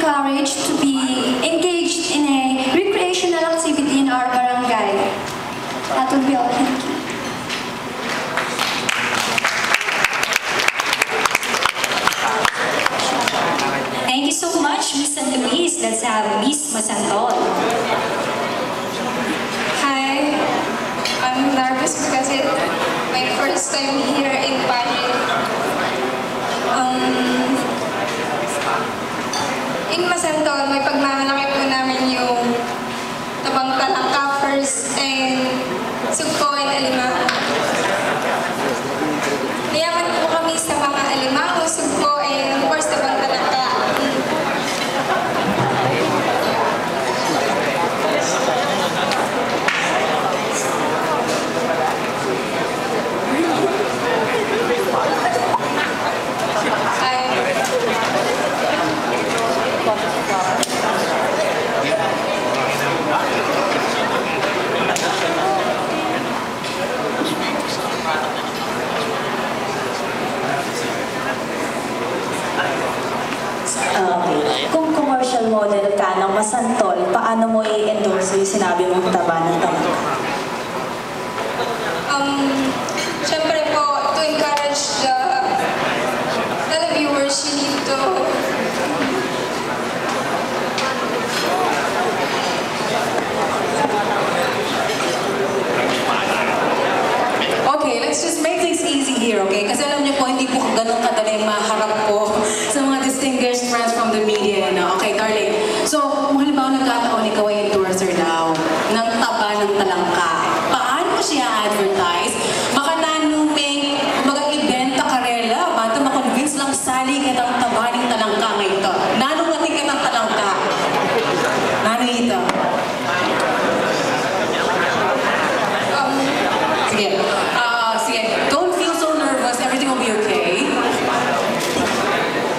encouraged to be engaged in a recreational activity in our barangay. That would be all. Thank you. Thank you so much, Miss San Luis. Let's have Miss Masantol. Hi, I'm nervous because it's my first time here in pageant. In Masantol, may pagmamalaki po namin yung Tabang Talangka first and Sugpo and Alimango. Mayaman po kami sa mga Alimango, Sugpo and of course Tabang Talangka. Kung commercial model ka ng Masantol, paano mo i-endorse yung sinabi mong taba ng taba? Siyempre po, to encourage the viewers, you need to Okay, let's just make things easy here, okay? Kasi alam niyo po, hindi po ganun kadali maharap po sa mga distinguished friends from the media. Okay, darling. So, kung halimbawa nagkataon, ikaw ay endorser daw ng taba ng talangka. Paano mo siya advertise? Baka nanuming, ibenta karela, bato makonvince lang sali ka ng taba ng talangka ngayon ito. Nanong natin ka ng talangka? Nanong ito? Sige. Sige. Don't feel so nervous. Everything will be okay.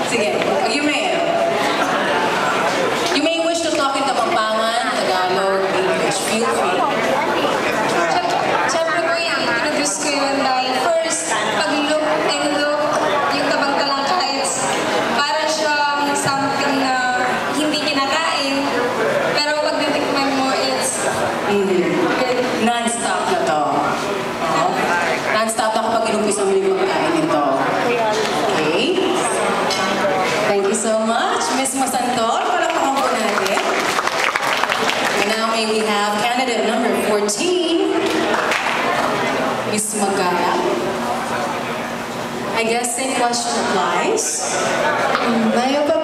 Sige. You may. You may wish to talk in Kapampangan, Tagalog, English. Feel free. Siyempre po yung introduce ko yun dahil first, pag-look and look, yung Tabang Talangka, it's para siyang something na hindi kinakain, pero pag natikman mo, it's good. Non-stop na to. Non-stop na kapag inumpisa mo yung pagkain nito. Okay? Thank you so much, Miss Masantol. Palakpakan po natin. And now may we have candidate number 14, Miss Magala. I guess same question applies. Mayo pa